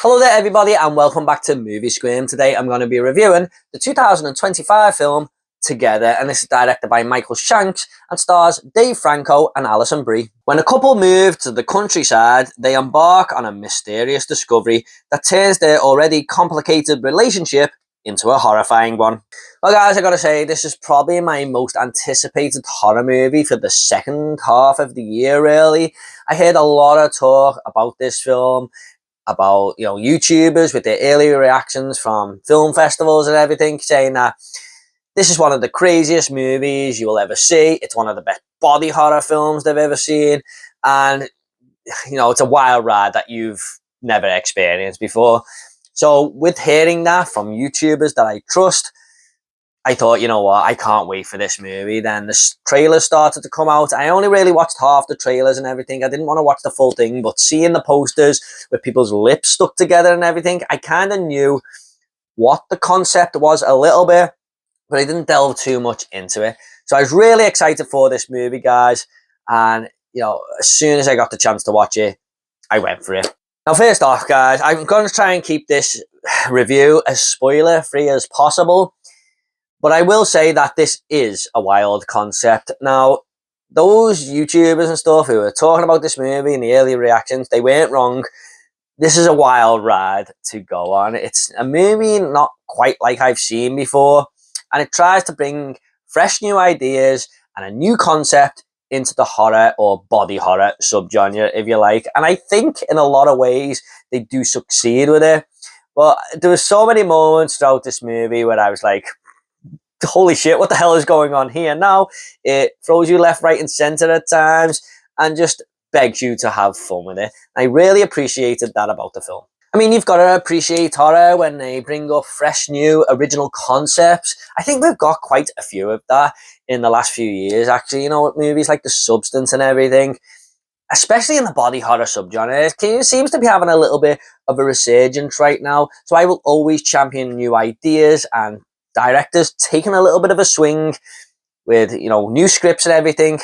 Hello there everybody and welcome back to Movie Squirm. Today I'm going to be reviewing the 2025 film Together, and this is directed by Michael Shanks and stars Dave Franco and Alison Brie. When a couple move to the countryside, they embark on a mysterious discovery that turns their already complicated relationship into a horrifying one. Well guys, I gotta say, this is probably my most anticipated horror movie for the second half of the year really. I heard a lot of talk about this film, about YouTubers with their early reactions from film festivals and everything, saying that this is one of the craziest movies you will ever see. It's one of the best body horror films they've ever seen, and it's a wild ride that you've never experienced before. So with hearing that from YouTubers that I trust, I thought, you know what, I can't wait for this movie. Then the trailers started to come out. I only really watched half the trailers and everything. I didn't want to watch the full thing, but seeing the posters with people's lips stuck together and everything, I kind of knew what the concept was a little bit, but I didn't delve too much into it. So I was really excited for this movie, guys. And, as soon as I got the chance to watch it, I went for it. Now, first off, guys, I'm going to try and keep this review as spoiler-free as possible. But I will say that this is a wild concept. Now, those YouTubers and stuff who were talking about this movie and the early reactions, they weren't wrong. This is a wild ride to go on. It's a movie not quite like I've seen before, and it tries to bring fresh new ideas and a new concept into the horror or body horror subgenre, if you like. And I think in a lot of ways they do succeed with it. But there were so many moments throughout this movie where I was like, holy shit, what the hell is going on here? Now it throws you left, right and center at times and just begs you to have fun with it. I really appreciated that about the film. I mean, you've got to appreciate horror when they bring up fresh, new, original concepts. I think we've got quite a few of that in the last few years, actually. With movies like The Substance and everything, especially in the body horror subgenre, it seems to be having a little bit of a resurgence right now. So I will always champion new ideas and directors taking a little bit of a swing with, new scripts and everything,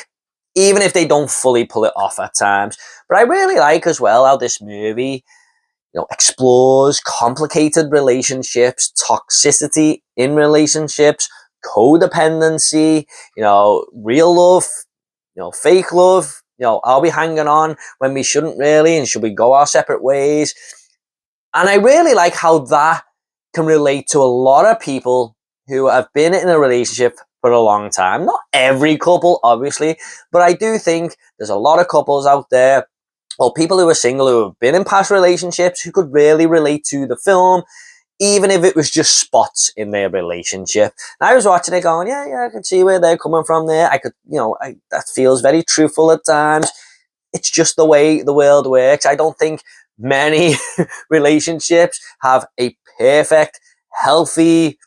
even if they don't fully pull it off at times. But I really like as well how this movie, explores complicated relationships, toxicity in relationships, codependency, real love, fake love, are we hanging on when we shouldn't really, and should we go our separate ways? And I really like how that can relate to a lot of people who have been in a relationship for a long time. Not every couple, obviously, but I do think there's a lot of couples out there, or people who are single who have been in past relationships, who could really relate to the film, even if it was just spots in their relationship. And I was watching it going, yeah, I can see where they're coming from there. I could, that feels very truthful at times. It's just the way the world works. I don't think many relationships have a perfect, healthy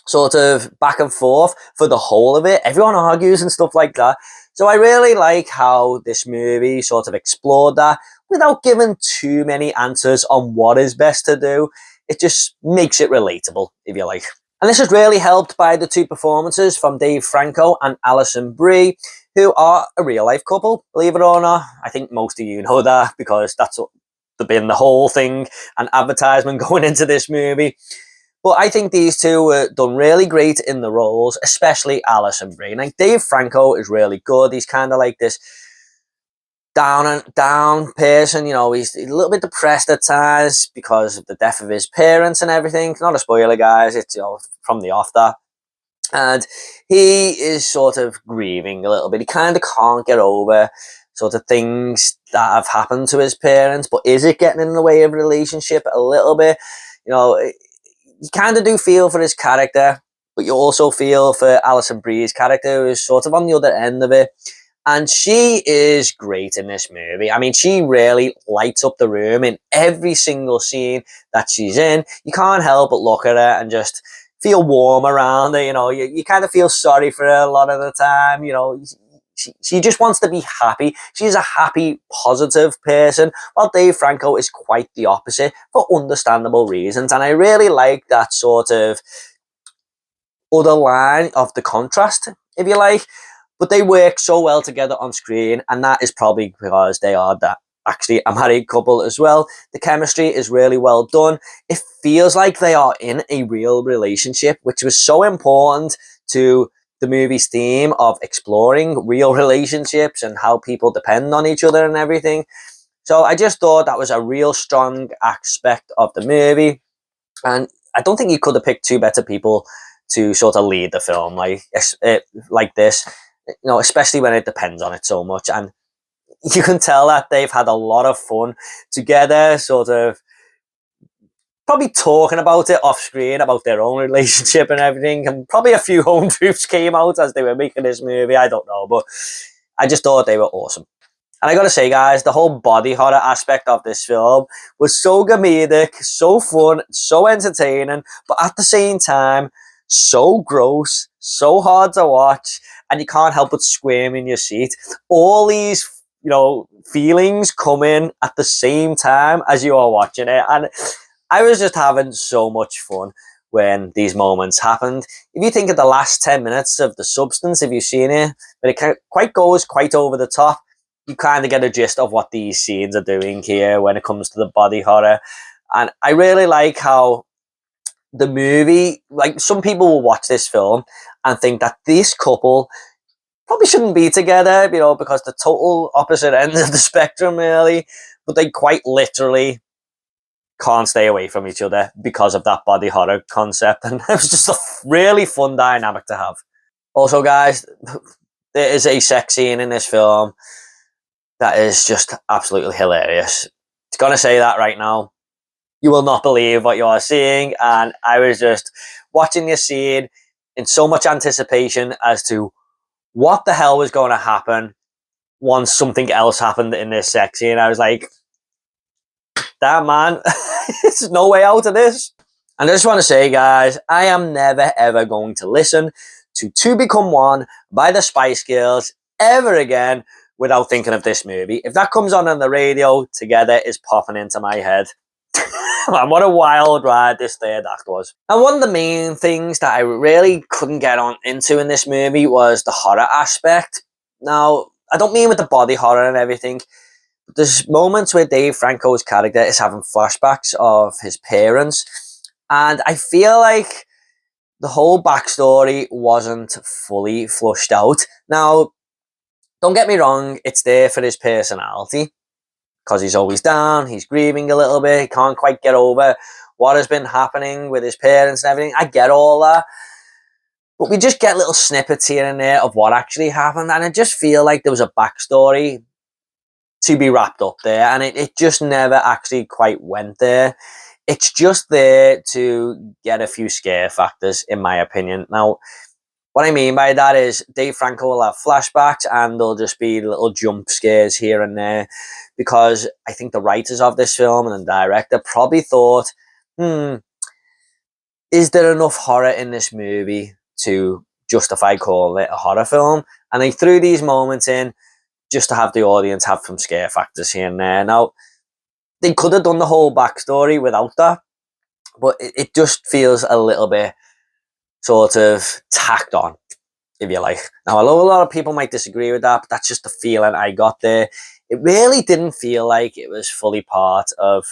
sort of back and forth for the whole of it. Everyone argues and stuff like that. So I really like how this movie sort of explored that without giving too many answers on what is best to do. It just makes it relatable, if you like. And this is really helped by the two performances from Dave Franco and Alison Brie, who are a real-life couple, believe it or not. I think most of you know that because that's what been the whole thing and advertisement going into this movie. But I think these two were done really great in the roles, especially Alison Brie. Like, Dave Franco is really good. He's kind of like this down person. He's a little bit depressed at times because of the death of his parents and everything. Not a spoiler, guys. It's from the off that. And he is sort of grieving a little bit. He kind of can't get over sort of things that have happened to his parents, but is it getting in the way of a relationship a little bit? You kind of do feel for his character, but you also feel for Alison Brie's character, who's sort of on the other end of it. And she is great in this movie. I mean, she really lights up the room in every single scene that she's in. You can't help but look at her and just feel warm around her. You kind of feel sorry for her a lot of the time. She just wants to be happy. She's a happy, positive person, while Dave Franco is quite the opposite for understandable reasons. And I really like that sort of other line of the contrast, if you like. But they work so well together on screen, and that is probably because they are that actually a married couple as well. The chemistry is really well done. It feels like they are in a real relationship, which was so important to the movie's theme of exploring real relationships and how people depend on each other and everything. So I just thought that was a real strong aspect of the movie. And I don't think you could have picked two better people to sort of lead the film like this, especially when it depends on it so much. And you can tell that they've had a lot of fun together, sort of probably talking about it off screen, about their own relationship and everything. And probably a few home truths came out as they were making this movie. I don't know, but I just thought they were awesome. And I gotta say, guys, the whole body horror aspect of this film was so comedic, so fun, so entertaining, but at the same time, so gross, so hard to watch, and you can't help but squirm in your seat. All these, feelings come in at the same time as you are watching it, and I was just having so much fun when these moments happened. If you think of the last 10 minutes of The Substance, if you've seen it, but it goes quite over the top, you kind of get a gist of what these scenes are doing here when it comes to the body horror. And I really like how the movie, like some people will watch this film and think that this couple probably shouldn't be together, because the total opposite ends of the spectrum, really. But they quite literally can't stay away from each other because of that body horror concept. And it was just a really fun dynamic to have. Also, guys, there is a sex scene in this film that is just absolutely hilarious. It's gonna say that right now. You will not believe what you are seeing, and I was just watching this scene in so much anticipation as to what the hell was going to happen once something else happened in this sex scene. I was like, damn, man, there's no way out of this. And I just want to say, guys, I am never ever going to listen to Two Become One by the Spice Girls ever again without thinking of this movie. If that comes on the radio, Together is popping into my head. Man, what a wild ride this third act was. And one of the main things that I really couldn't get into in this movie was the horror aspect. Now, I don't mean with the body horror and everything, but there's moments where Dave Franco's character is having flashbacks of his parents, and I feel like the whole backstory wasn't fully flushed out. Now, don't get me wrong, it's there for his personality, because he's always down, he's grieving a little bit, he can't quite get over what has been happening with his parents and everything. I get all that. But we just get little snippets here and there of what actually happened, and I just feel like there was a backstory to be wrapped up there, and it just never actually quite went there. It's just there to get a few scare factors, in my opinion. Now, what I mean by that is Dave Franco will have flashbacks and there'll just be little jump scares here and there, because I think the writers of this film and the director probably thought, is there enough horror in this movie to justify calling it a horror film? And they threw these moments in just to have the audience have some scare factors here and there. Now, they could have done the whole backstory without that, but it just feels a little bit sort of tacked on, if you like. Now, I know a lot of people might disagree with that, but that's just the feeling I got there. It really didn't feel like it was fully part of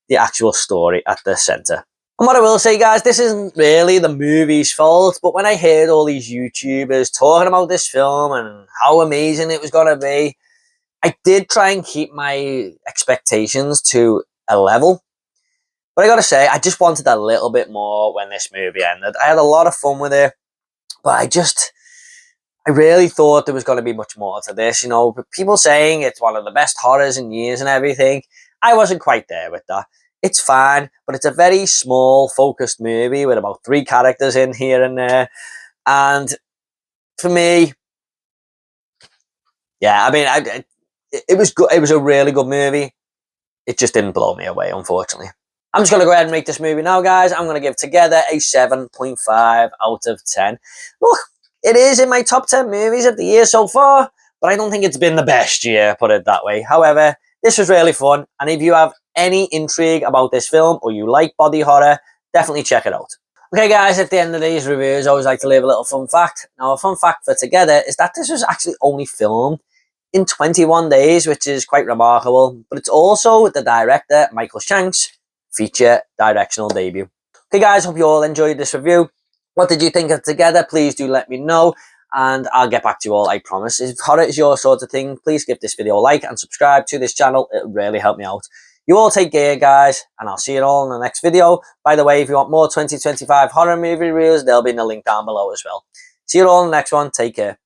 the actual story at the centre. And what I will say, guys, this isn't really the movie's fault, but when I heard all these YouTubers talking about this film and how amazing it was going to be, I did try and keep my expectations to a level. But I gotta say, I just wanted a little bit more when this movie ended. I had a lot of fun with it, but I really thought there was going to be much more to this. People saying it's one of the best horrors in years and everything. I wasn't quite there with that. It's fine, but it's a very small, focused movie with about 3 characters in here and there. And for me, yeah, I mean, it was good. It was a really good movie. It just didn't blow me away, unfortunately. I'm just going to go ahead and rate this movie now, guys. I'm going to give Together a 7.5 out of 10. Look, it is in my top 10 movies of the year so far, but I don't think it's been the best year, put it that way. However, this was really fun, and if you have any intrigue about this film or you like body horror, definitely check it out. Okay, guys, at the end of these reviews, I always like to leave a little fun fact. Now, a fun fact for Together is that this was actually only filmed in 21 days, which is quite remarkable. But it's also the director, Michael Shank's feature directional debut. Okay guys, hope you all enjoyed this review. What did you think of Together? Please do let me know, and I'll get back to you all, I promise. If horror is your sort of thing, please give this video a like and subscribe to this channel. It would really help me out. You all take care, guys, and I'll see you all in the next video. By the way, if you want more 2025 horror movie reviews, they'll be in the link down below as well. See you all in the next one. Take care.